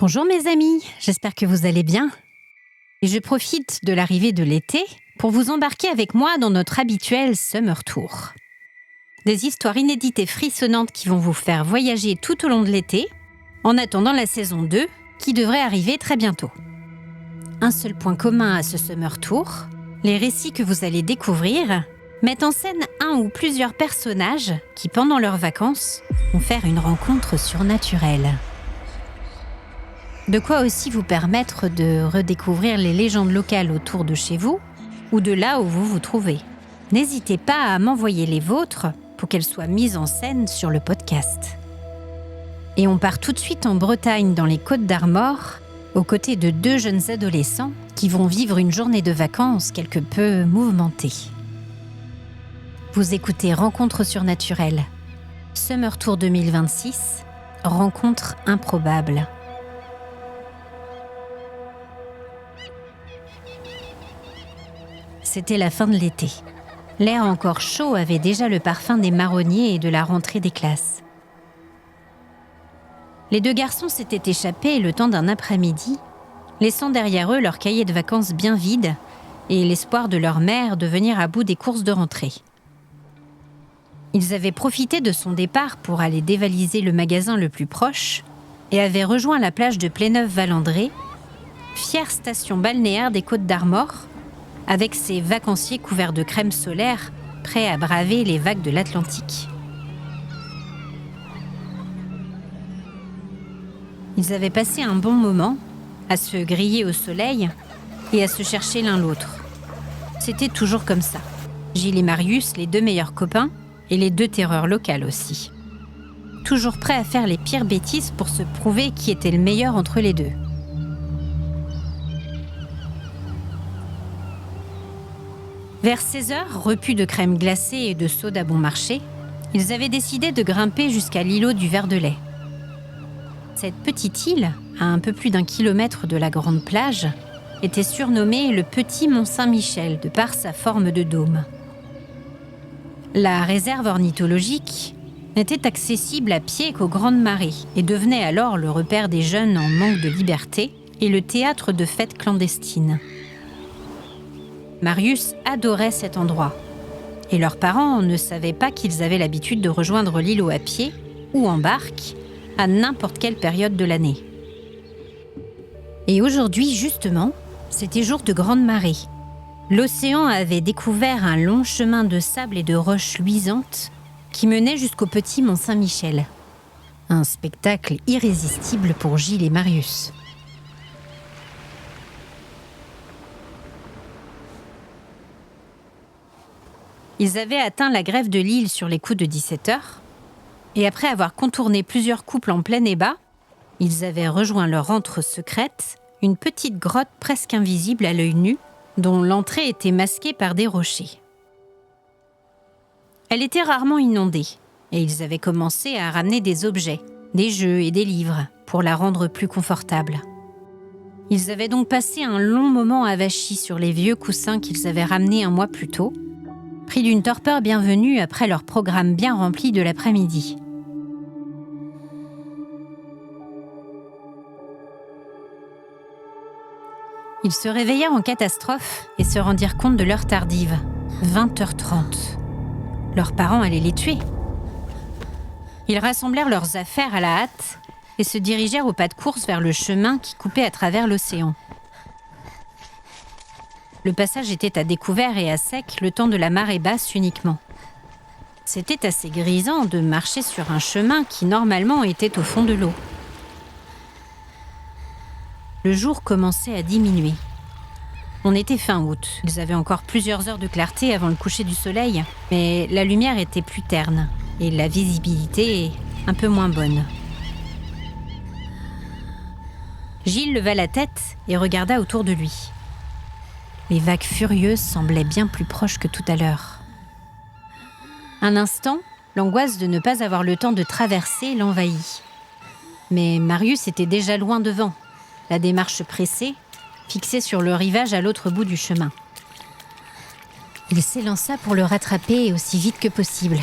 Bonjour mes amis, j'espère que vous allez bien. Et je profite de l'arrivée de l'été pour vous embarquer avec moi dans notre habituel Summer Tour. Des histoires inédites et frissonnantes qui vont vous faire voyager tout au long de l'été, en attendant la saison 2 qui devrait arriver très bientôt. Un seul point commun à ce Summer Tour, les récits que vous allez découvrir mettent en scène un ou plusieurs personnages qui, pendant leurs vacances, vont faire une rencontre surnaturelle. De quoi aussi vous permettre de redécouvrir les légendes locales autour de chez vous ou de là où vous vous trouvez. N'hésitez pas à m'envoyer les vôtres pour qu'elles soient mises en scène sur le podcast. Et on part tout de suite en Bretagne, dans les Côtes d'Armor, aux côtés de 2 jeunes adolescents qui vont vivre une journée de vacances quelque peu mouvementée. Vous écoutez Rencontre surnaturelle, Summer Tour 2026, rencontre improbable. C'était la fin de l'été. L'air encore chaud avait déjà le parfum des marronniers et de la rentrée des classes. Les 2 garçons s'étaient échappés le temps d'un après-midi, laissant derrière eux leur cahier de vacances bien vide et l'espoir de leur mère de venir à bout des courses de rentrée. Ils avaient profité de son départ pour aller dévaliser le magasin le plus proche et avaient rejoint la plage de Pléneuf-Valandré, fière station balnéaire des Côtes d'Armor, avec ses vacanciers couverts de crème solaire, prêts à braver les vagues de l'Atlantique. Ils avaient passé un bon moment à se griller au soleil et à se chercher l'un l'autre. C'était toujours comme ça. Gilles et Marius, les 2 meilleurs copains, et les 2 terreurs locales aussi. Toujours prêts à faire les pires bêtises pour se prouver qui était le meilleur entre les 2. Vers 16h, repus de crème glacée et de soda bon marché, ils avaient décidé de grimper jusqu'à l'îlot du Ver de Lay. Cette petite île, à un peu plus d'1 kilomètre de la grande plage, était surnommée le Petit Mont-Saint-Michel de par sa forme de dôme. La réserve ornithologique n'était accessible à pied qu'aux grandes marées et devenait alors le repère des jeunes en manque de liberté et le théâtre de fêtes clandestines. Marius adorait cet endroit et leurs parents ne savaient pas qu'ils avaient l'habitude de rejoindre l'îlot à pied ou en barque à n'importe quelle période de l'année. Et aujourd'hui, justement, c'était jour de grande marée. L'océan avait découvert un long chemin de sable et de roches luisantes qui menait jusqu'au Petit Mont-Saint-Michel. Un spectacle irrésistible pour Gilles et Marius. Ils avaient atteint la grève de l'île sur les coups de 17h, et après avoir contourné plusieurs couples en plein ébat, ils avaient rejoint leur antre secrète, une petite grotte presque invisible à l'œil nu, dont l'entrée était masquée par des rochers. Elle était rarement inondée, et ils avaient commencé à ramener des objets, des jeux et des livres, pour la rendre plus confortable. Ils avaient donc passé un long moment avachis sur les vieux coussins qu'ils avaient ramenés un mois plus tôt, pris d'une torpeur bienvenue après leur programme bien rempli de l'après-midi. Ils se réveillèrent en catastrophe et se rendirent compte de l'heure tardive, 20h30. Leurs parents allaient les tuer. Ils rassemblèrent leurs affaires à la hâte et se dirigèrent au pas de course vers le chemin qui coupait à travers l'océan. Le passage était à découvert et à sec le temps de la marée basse uniquement. C'était assez grisant de marcher sur un chemin qui normalement était au fond de l'eau. Le jour commençait à diminuer. On était fin août. Ils avaient encore plusieurs heures de clarté avant le coucher du soleil, mais la lumière était plus terne et la visibilité un peu moins bonne. Gilles leva la tête et regarda autour de lui. Les vagues furieuses semblaient bien plus proches que tout à l'heure. Un instant, l'angoisse de ne pas avoir le temps de traverser l'envahit. Mais Marius était déjà loin devant, la démarche pressée, fixée sur le rivage à l'autre bout du chemin. Il s'élança pour le rattraper aussi vite que possible.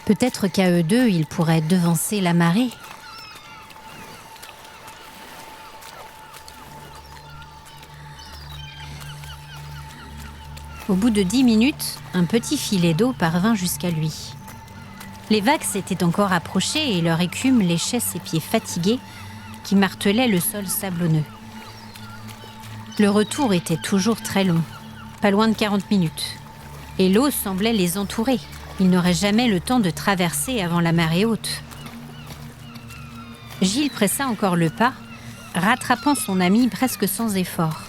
Peut-être qu'à eux 2, ils pourraient devancer la marée. Au bout de 10 minutes, un petit filet d'eau parvint jusqu'à lui. Les vagues s'étaient encore approchées et leur écume léchait ses pieds fatigués qui martelaient le sol sablonneux. Le retour était toujours très long, pas loin de 40 minutes. Et l'eau semblait les entourer. Ils n'auraient jamais le temps de traverser avant la marée haute. Gilles pressa encore le pas, rattrapant son ami presque sans effort.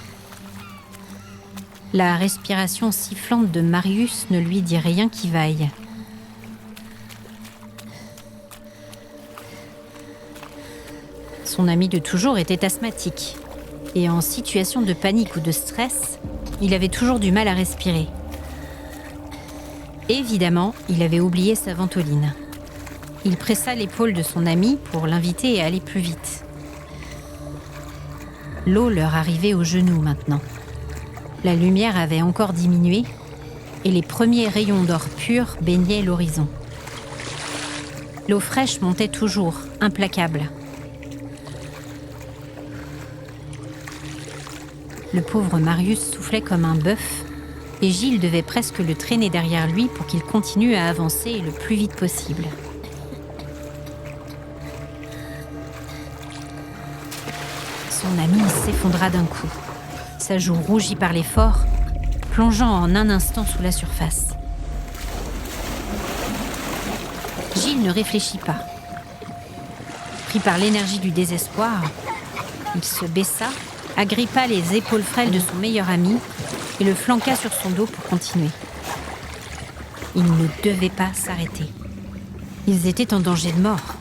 La respiration sifflante de Marius ne lui dit rien qui vaille. Son ami de toujours était asthmatique, et en situation de panique ou de stress, il avait toujours du mal à respirer. Évidemment, il avait oublié sa ventoline. Il pressa l'épaule de son ami pour l'inviter à aller plus vite. L'eau leur arrivait aux genoux maintenant. La lumière avait encore diminué et les premiers rayons d'or pur baignaient l'horizon. L'eau fraîche montait toujours, implacable. Le pauvre Marius soufflait comme un bœuf et Gilles devait presque le traîner derrière lui pour qu'il continue à avancer le plus vite possible. Son ami s'effondra d'un coup. Sa joue rougit par l'effort, plongeant en un instant sous la surface. Gilles ne réfléchit pas. Pris par l'énergie du désespoir, il se baissa, agrippa les épaules frêles de son meilleur ami et le flanqua sur son dos pour continuer. Il ne devait pas s'arrêter. Ils étaient en danger de mort.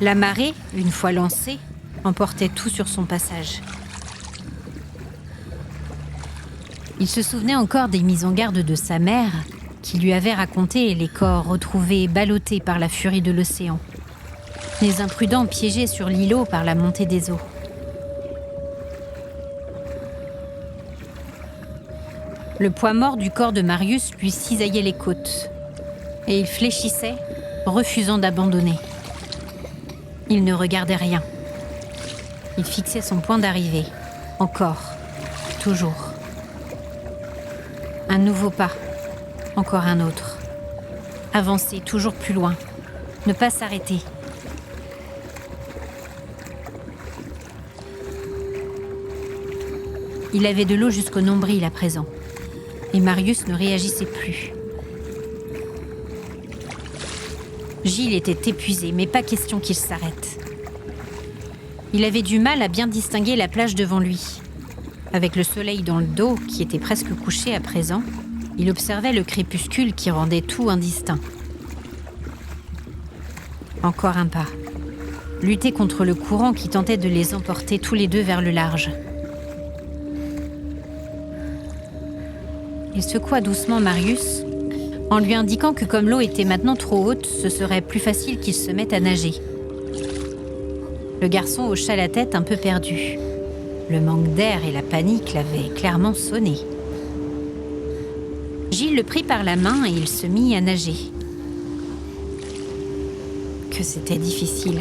La marée, une fois lancée, emportait tout sur son passage. Il se souvenait encore des mises en garde de sa mère, qui lui avait raconté les corps retrouvés ballottés par la furie de l'océan, les imprudents piégés sur l'îlot par la montée des eaux. Le poids mort du corps de Marius lui cisaillait les côtes, et il fléchissait, refusant d'abandonner. Il ne regardait rien. Il fixait son point d'arrivée. Encore. Toujours. Un nouveau pas. Encore un autre. Avancer toujours plus loin. Ne pas s'arrêter. Il avait de l'eau jusqu'au nombril à présent. Et Marius ne réagissait plus. Gilles était épuisé, mais pas question qu'il s'arrête. Il avait du mal à bien distinguer la plage devant lui. Avec le soleil dans le dos, qui était presque couché à présent, il observait le crépuscule qui rendait tout indistinct. Encore un pas. Lutter contre le courant qui tentait de les emporter tous les deux vers le large. Il secoua doucement Marius, en lui indiquant que comme l'eau était maintenant trop haute, ce serait plus facile qu'il se mette à nager. Le garçon hocha la tête un peu perdu. Le manque d'air et la panique l'avaient clairement sonné. Gilles le prit par la main et il se mit à nager. Que c'était difficile.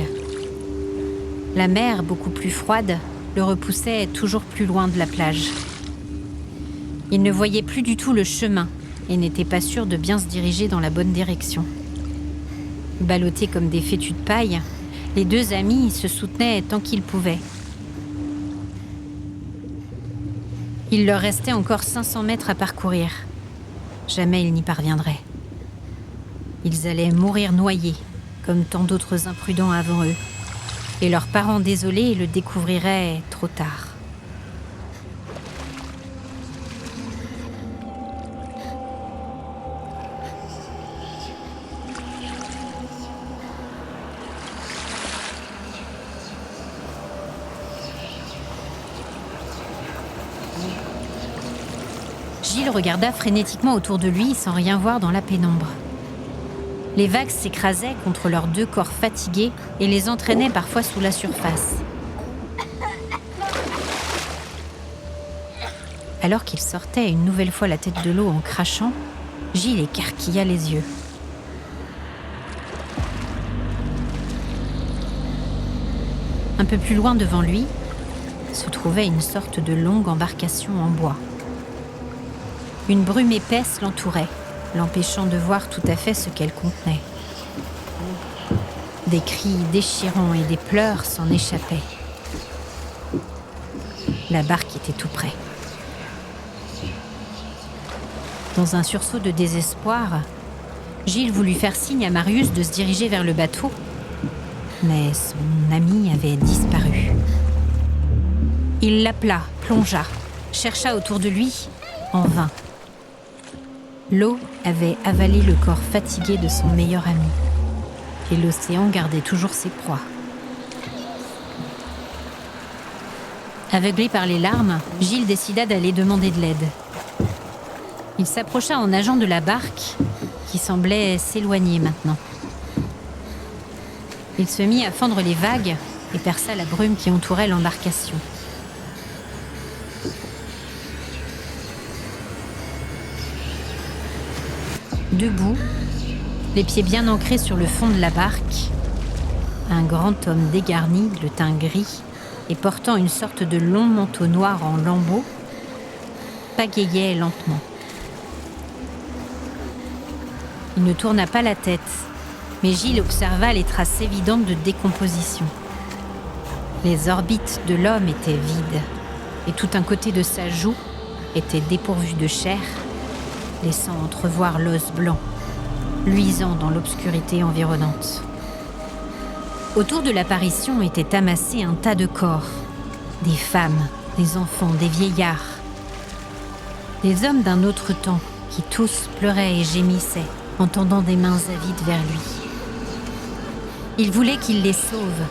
La mer, beaucoup plus froide, le repoussait toujours plus loin de la plage. Il ne voyait plus du tout le chemin et n'était pas sûr de bien se diriger dans la bonne direction. Ballottés comme des fétus de paille, les deux amis se soutenaient tant qu'ils pouvaient. Il leur restait encore 500 mètres à parcourir. Jamais ils n'y parviendraient. Ils allaient mourir noyés, comme tant d'autres imprudents avant eux, et leurs parents désolés le découvriraient trop tard. Gilles regarda frénétiquement autour de lui sans rien voir dans la pénombre. Les vagues s'écrasaient contre leurs deux corps fatigués et les entraînaient parfois sous la surface. Alors qu'il sortait une nouvelle fois la tête de l'eau en crachant, Gilles écarquilla les yeux. Un peu plus loin devant lui se trouvait une sorte de longue embarcation en bois. Une brume épaisse l'entourait, l'empêchant de voir tout à fait ce qu'elle contenait. Des cris déchirants et des pleurs s'en échappaient. La barque était tout près. Dans un sursaut de désespoir, Gilles voulut faire signe à Marius de se diriger vers le bateau, mais son ami avait disparu. Il l'appela, plongea, chercha autour de lui, en vain. L'eau avait avalé le corps fatigué de son meilleur ami, et l'océan gardait toujours ses proies. Aveuglé par les larmes, Gilles décida d'aller demander de l'aide. Il s'approcha en nageant de la barque, qui semblait s'éloigner maintenant. Il se mit à fendre les vagues et perça la brume qui entourait l'embarcation. Debout, les pieds bien ancrés sur le fond de la barque, un grand homme dégarni, le teint gris, et portant une sorte de long manteau noir en lambeaux, pagayait lentement. Il ne tourna pas la tête, mais Gilles observa les traces évidentes de décomposition. Les orbites de l'homme étaient vides, et tout un côté de sa joue était dépourvu de chair, laissant entrevoir l'os blanc, luisant dans l'obscurité environnante. Autour de l'apparition était amassé un tas de corps, des femmes, des enfants, des vieillards, des hommes d'un autre temps qui tous pleuraient et gémissaient en tendant des mains avides vers lui. Il voulait qu'il les sauve,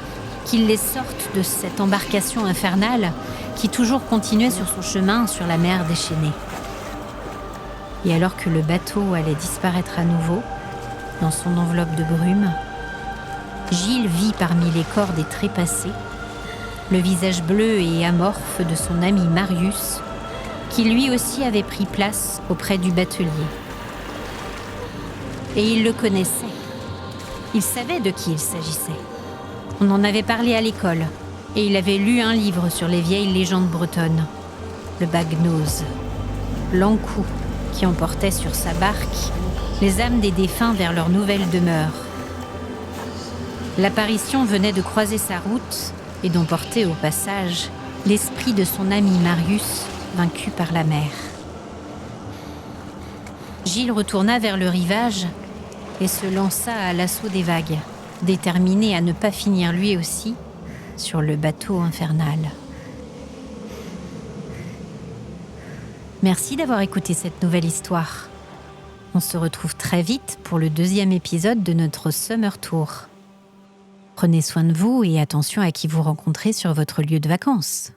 qu'il les sorte de cette embarcation infernale qui toujours continuait sur son chemin sur la mer déchaînée. Et alors que le bateau allait disparaître à nouveau, dans son enveloppe de brume, Gilles vit parmi les corps des trépassés le visage bleu et amorphe de son ami Marius, qui lui aussi avait pris place auprès du batelier. Et il le connaissait. Il savait de qui il s'agissait. On en avait parlé à l'école, et il avait lu un livre sur les vieilles légendes bretonnes, le Bagnose, l'Ankou, qui emportait sur sa barque les âmes des défunts vers leur nouvelle demeure. L'apparition venait de croiser sa route et d'emporter au passage l'esprit de son ami Marius, vaincu par la mer. Gilles retourna vers le rivage et se lança à l'assaut des vagues, déterminé à ne pas finir lui aussi sur le bateau infernal. Merci d'avoir écouté cette nouvelle histoire. On se retrouve très vite pour le 2e épisode de notre Summer Tour. Prenez soin de vous et attention à qui vous rencontrez sur votre lieu de vacances.